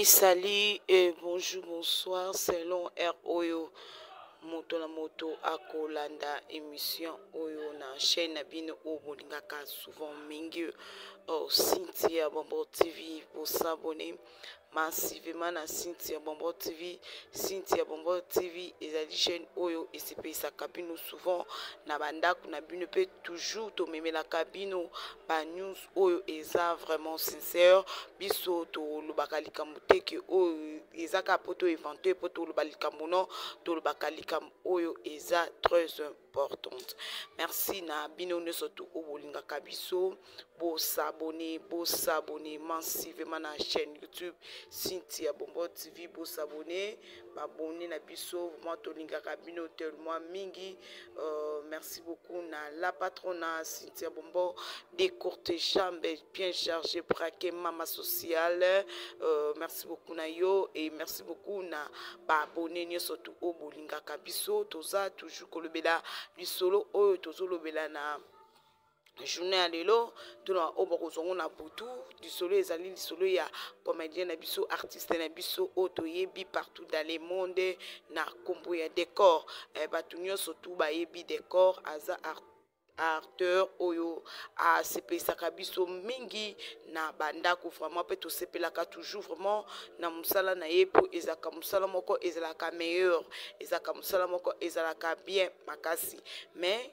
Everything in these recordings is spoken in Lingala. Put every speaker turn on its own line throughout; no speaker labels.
Salut et bonjour, bonsoir, selon R Oyo. Moto la moto akolanda émission Oyo na chaîne na bino o bolingaka souvent mingi Cynthia Bombo TV pour s'abonner massivement na Cynthia Bombo TV. Cynthia Bombo TV ezali chaîne Oyo et c'est sa cabine souvent na bandako na bino pe toujours to meme la cabine ba news Oyo eza vraiment sincère biso to lobaka likambo te ke Oyo ezaka poto inventé poto lobaka likambo non to lobaka likambo Oyo eza très importante. Merci na bino ne surtout au bolinga kabiso bo s'abonner massivement na chaîne YouTube Cynthia Bombo TV bo s'abonner abonner na biso vraiment to linga kabino tellement mingi. Merci beaucoup na la patronne Cynthia Bombo des courtes jambes bien chargées braquer mama sociale. Merci beaucoup na yo et merci beaucoup na ba abonner surtout au bolinga kabiso toza toujours kolobela lisolo oyo tozolobela na journée à lelo tuna obokozongo na butu lisolo ezali lisolo ya comédien na biso artiste na biso otoyebi partout dans le monde na kombo ya décor batu nyonso tu bayebi décor aza acteur oyo a sepelaka biso mingi na bandako vraiment pe to sepelaka toujours vraiment na musala na ye po ezaka musala moko ezalaka meilleur ezaka musala moko ezalaka bien makasi mais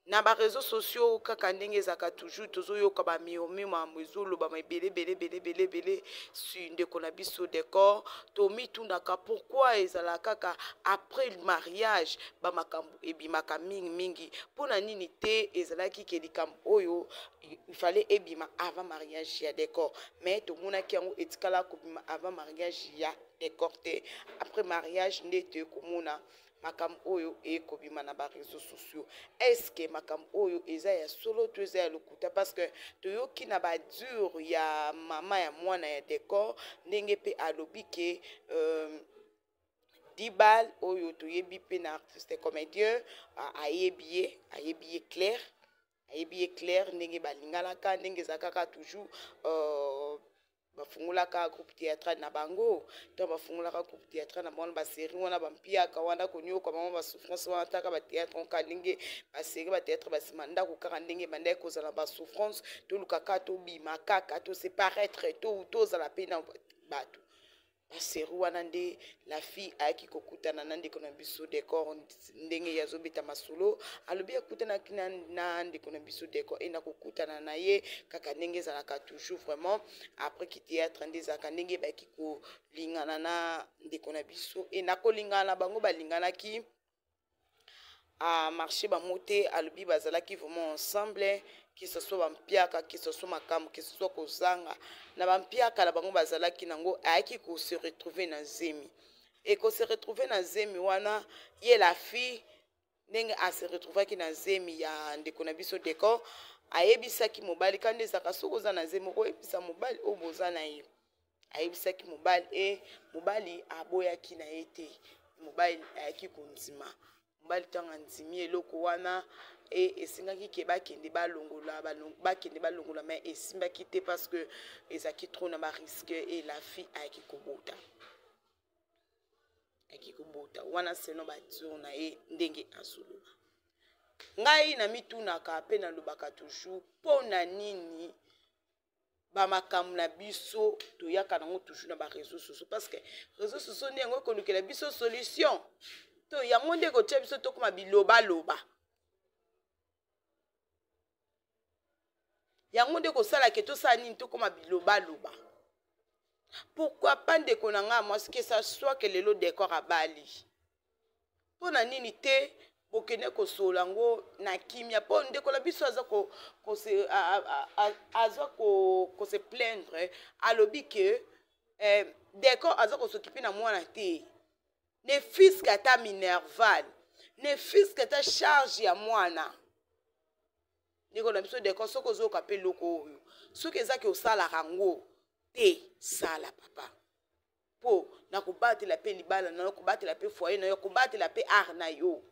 na ba réseaux sociaux kaka ndenge ezaka toujours tozoyoka ba miomi mamwezolo ba belé sur ndeko na biso décor to mitundaka pourquoi ezalaka kaka après le mariage ba makambo ebimaka mingi pona nini te ezalaki ke likambo oyo il fallait ebima avant mariage ya décor mais to monaki yango etikala kobima avant mariage ya décor te après mariage ndete komona makam oyo e kobima na ba réseaux sociaux. Est-ce que makam oyo eza ya solo to eza ya lokuta parce que toyoki na ba dur ya mama ya mwana ya décor ndenge pe alobi ke Dibal oyo toyebi pe na artiste comédien ayebi clair ndenge balingalaka ndenge zakaka toujours bafungulaka groupe théâtral na bango to bafungulaka groupe théâtral na bango ba série wana bampiaka wana konyoka mama ba souffrance wana taka ba théâtre onka ndenge ba série ba théâtre ba simanda ko kaka ndenge banda kozala ba souffrance to lukaka to bima kaka to se paraître to za la peine bato ba série wana nde la fille aki kokutana na ndeko na biso décor ndenge yazobeta masolo alobi akutana kina na ndeko na biso décor ena kokutana na ye kaka ndenge zalaka toujours vraiment après ki théâtre ndezaka ndenge baki ko lingana na ndeko na biso ena ko lingana bango balingana ki a marché ba moté alobi bazalaki vraiment ensemble que ce soit bampiaka que ce soit makam que ce soit kozanga na bampiaka la bango bazalaki nango aiki ko se retrouver na zemi et ko se retrouver na zemi wana ye la fille ndenge a se retrouver ki na zemi ya ndeko na biso décor ayebisaki mobali kandi ezaka sokoza na zemi ko ebisa mobali oboza na ye ayebisaki mobali e mobali aboyaki na ete mobali ayaki konzima mobali tanga nzimi eloko wana et esingaki ke bakende balongola mais esimbaki te parce que ezaki trop na ba risque et la fille ayaki kobota wana seno batio na e ndenge asoloba ngai na mitunaka pe na lobaka toujours pona nini ba makambo na biso toyaka nango toujours na ba réseaux sociaux parce que réseaux sociaux ndengo kolukela biso solution to yango nde ko tia biso to koma biloba yango nde ko sala ke to sa nini to koma biloba pourquoi pas ndeko na nga moi que ça soit que lelo décor à Bali pona nini te bokene ko solango na kimia po ndeko la biso aza ko se plaindre alobi que décor aza ko s'occuper na mwana te ne fils kata minerval ne fils kata charge ya mwana ndeko na biso décor soki ozoyoka mpe eloko oyo soki ezaki osalaka yango te sala papa mpo na kobatela mpe libala na yo kobatela mpe foyer na yo kobatela mpe art na yo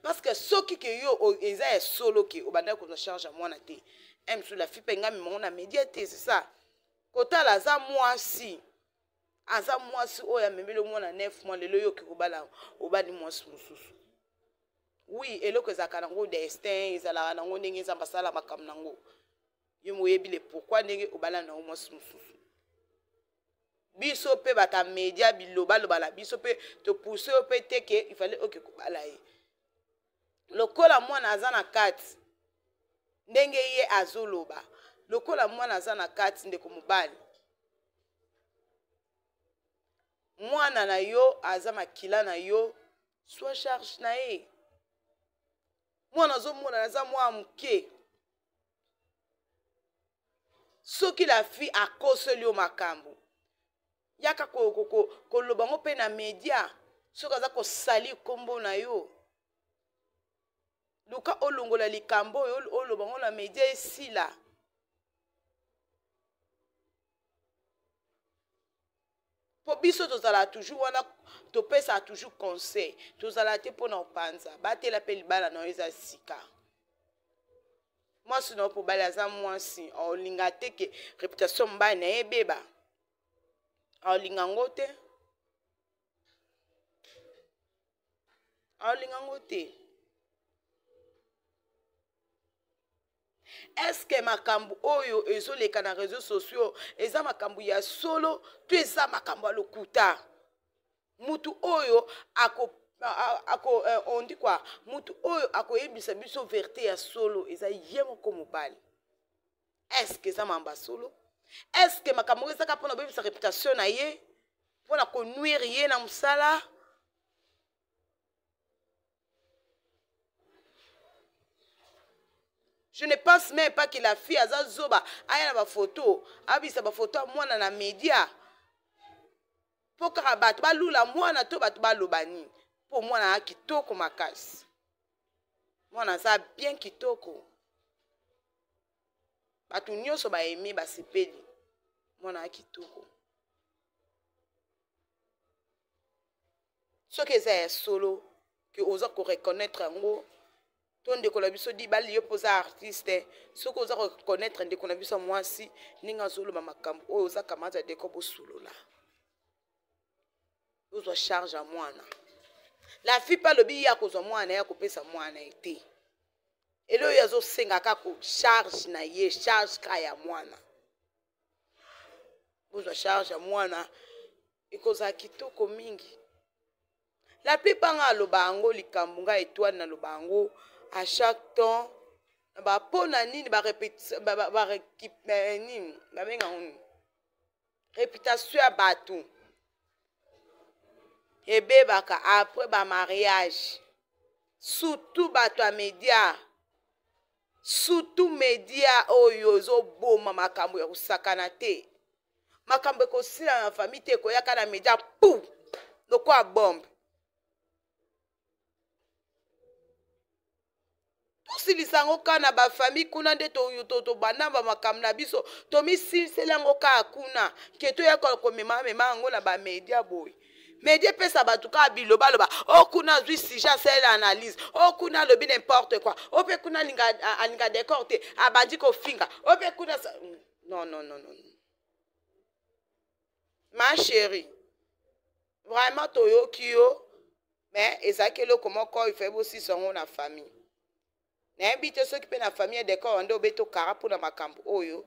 parce que soki ke yo eza ya solo ke obandaki kozwa charge ya mwana te msu la fi mpe nga mimongo na média te c'est ça kotala aza mwasi oyo amemeli omwana 9 mois lelo yo oke kobala obali mwasi mosusu oui eloko ezalaka nango destin ezalaka nango ndenge eza basala makambo nango yo moyebi le pourquoi ndenge obala nango mwasi mosusu biso mpe bata média bilobaloba na biso mpe topousse yo mpe te ke ifale oke kobala ye lokola mwana aza na kati ndenge ye azoloba lokola mwana aza na kati ndeko mobali mwana na yo aza makila na yo soit charge na ye mwana azomona aza mwa moke soki la fi akoseli yo makambo yaka koloba ngo mpe na média soki aza kosali nkombo na yo luka olongola likambo oyo oloba ngo na média esila po biso tozala toujours wana topesa toujours conseil tozala te mpona opanza batela mpe libala na yo eza sika mwasi na yo mpo bali aza mwasi olinga te ke réputation mobali na ye ebeba aolinga ngo te aolinga ngo te eske makambo oyo ezoleka na réseaux sociaux eza makambo ya solo to eza makambo ya lokuta mutu oyo on dit quoi mutu oyo akoyebisa biso vérité ya solo eza ye moko mobali eske eza mamba solo eske makambo ezaka mpona koyebisa réputation na ye mpona konuire ye na mosala je ne pense même pas que la fille aza zoba aya na bafoto abisa bafoto ya mwana na média mpo kaka bato balula mwana to bato baloba nini mpo mwana ya kitoko makasi mwana aza bien kitoko bato nyonso baeme basepeli mwana ya kitoko soki eza ya solo ke oza koreconnaître yango to ndeko na biso di bali yo mpoza artiste soki oza koreconnaître ndeko na biso mwasi ndenge azoloba makambo oyo oza kamata deko bosolola ozwa charge ya mwana la fi mpe alobi ye akozwa mwana ye akopesa mwana ye te elo oyo azosenga kaka charge na ye charge ka ya mwana ozwa charge ya mwana ekozala kitoko mingi la plupart nga aloba yango likambo nga etwani naloba yango à chaque temps bapona nini réputation ya bato ebebaka après bamariage surtout bato ya média surtout média oyo ezoboma makambo ya kosakana te makambo ekosila na famille te ekoyaka na média pou lokola bombe tosilisa yango kaka na bafamille kuna nde tobanda bamakambo na biso tomisiliseli yango kaka kuna ke toyaka komemamema yango na bamédia boye média epesa bato kaka bilobaloba o kuna azwi sujet asala analyse o kuna alobi n'importe quoi o mpe kuna alinga décor te abandi kofinga o mpe kuna non ma chérie vraiment toyoki yo mais ezalaki eloko moko ife bosisa yango na famille nayebi te soki mpe na famille décor nde obe tokara mpona makambo oyo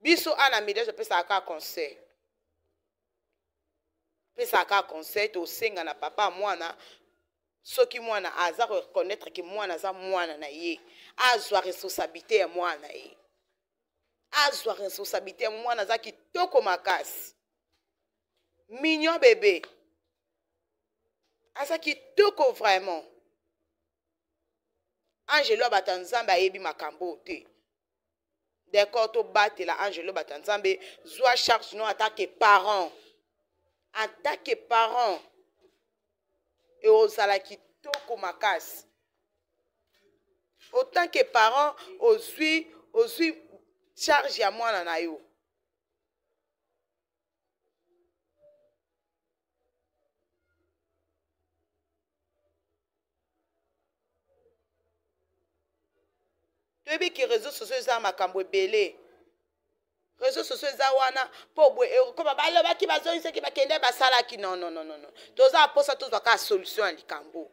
biso ana média topesaka conseil pesaka conseil tosenga na papa mwana soki mwana aza reconnaître ke mwana aza mwana na ye azwa responsabilité ya mwana na ye azwa responsabilité ya mwana aza kitoko makasi mignon bébé aza kitoko vraiment Angelo batanzambe ayebi makambo te d'accord to batela Angelo batanzambe zwa charge non attaque parents en tant que parent et ozala kitoko makasi autant que parents ozwi charge ya mwana na yo. Toyebi ki réseaux sociaux eza makambo ebele. Réseaux sociaux eza wana po boye ko balobaki bazongisaki bakende basalaki non. Toza posa tozwa ka solution ya likambo.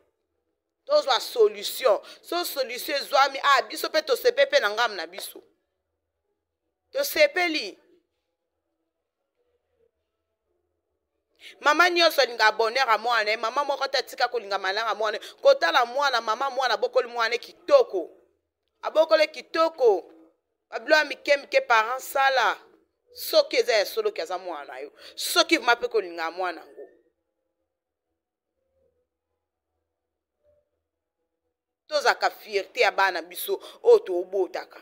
Tozwa solution. So solution ezwami biso pe tosepe pe na ngam na biso. Tosepeli. Mama nyonso linga bonheur a mwana, mama moko tatika kolinga malanga mwana, kotala mwana mama mwana bokoli mwana kitoko. Abokole kitoko. Bablo mike parents sala. Soki eza ya solo kaza mwana yo. Soki mape kolinga mwana ngo. Tozaka fierté ya bana biso oto obotaka.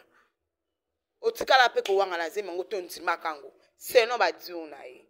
Otikala pe ko wanga na zema ngo tonti makango. Seno ba diu na ye.